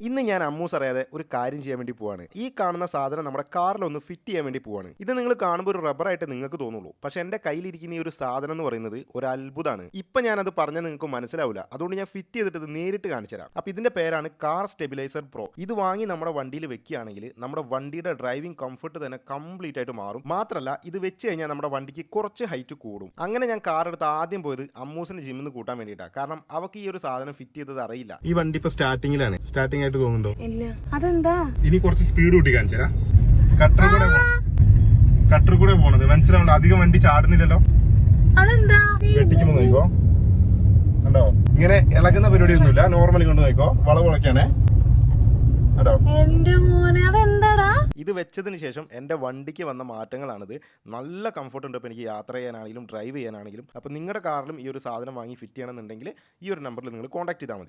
ഇന്ന് ഞാൻ അമ്മൂസ് അറിയാതെ ഒരു കാര്യം ചെയ്യാൻ വേണ്ടി പോവാണ്. ഈ കാണുന്ന സാധനം നമ്മുടെ കാറിലൊന്ന് ഫിറ്റ് ചെയ്യാൻ വേണ്ടി പോവാണ്. ഇത് നിങ്ങൾ കാണുമ്പോൾ ഒരു റബ്ബറായിട്ട് നിങ്ങൾക്ക് തോന്നുള്ളൂ, പക്ഷെ എൻ്റെ കയ്യിലിരിക്കുന്ന ഈ ഒരു സാധനം എന്ന് പറയുന്നത് ഒരു അത്ഭുതമാണ്. ഇപ്പം ഞാനത് പറഞ്ഞാൽ നിങ്ങൾക്ക് മനസ്സിലാവില്ല, അതുകൊണ്ട് ഞാൻ ഫിറ്റ് ചെയ്തിട്ട് ഇത് നേരിട്ട് കാണിച്ചു തരാം. അപ്പോൾ ഇതിൻ്റെ പേരാണ് കാർ സ്റ്റെബിലൈസർ പ്രോ. ഇത് വാങ്ങി നമ്മുടെ വണ്ടിയിൽ വെക്കുകയാണെങ്കിൽ നമ്മുടെ വണ്ടിയുടെ ഡ്രൈവിംഗ് കംഫർട്ട് തന്നെ കംപ്ലീറ്റ് ആയിട്ട് മാറും. മാത്രമല്ല ഇത് വെച്ച് കഴിഞ്ഞാൽ നമ്മുടെ വണ്ടിക്ക് കുറച്ച് ഹൈറ്റ് കൂടും. അങ്ങനെ ഞാൻ കാർ എടുത്ത് ആദ്യം പോയത് അമ്മൂസിന്റെ ജിമ്മിൽ നിന്ന് കൂട്ടാൻ വേണ്ടിയിട്ടാണ്. കാരണം അവർക്ക് ഈ ഒരു സാധനം ഫിറ്റ് ചെയ്തത് അറിയില്ല. ഈ വണ്ടി ഇപ്പൊ സ്റ്റാർട്ടിംഗിലാണ്. സ്റ്റാർട്ടിംഗ് ആയിട്ട് തോന്നുന്നുണ്ടോ? ഇല്ല. അതെന്താ? ഇനി കുറച്ച് സ്പീഡ് കൂട്ടി കാണിച്ചാ കട്ടർ കൂടെ പോണത് മനസ്സിലാവണ്ട. അധികം വണ്ടി ചാടുന്നില്ലല്ലോ. അതെന്താ? വെട്ടിക്കുമ്പോ നോക്കോ, കണ്ടോ? ഇങ്ങനെ ഇളകുന്ന പരിപാടി ഒന്നുമില്ല. നോർമലി കൊണ്ട് നോക്കോ, വളവളക്കാണേ. എന്റെ മോനെ, അതെന്താടാ? ഇത് വെച്ചതിന് ശേഷം എൻ്റെ വണ്ടിക്ക് വന്ന മാറ്റങ്ങളാണിത്. നല്ല കംഫർട്ട് ഉണ്ട് ഇപ്പോൾ എനിക്ക് യാത്ര ചെയ്യാനാണെങ്കിലും ഡ്രൈവ് ചെയ്യാനാണെങ്കിലും. അപ്പോൾ നിങ്ങളുടെ കാറിലും ഈ ഒരു സാധനം വാങ്ങി ഫിറ്റ് ചെയ്യണമെന്നുണ്ടെങ്കിൽ ഈ ഒരു നമ്പറിൽ നിങ്ങൾ കോൺടാക്ട് ചെയ്താൽ മതി.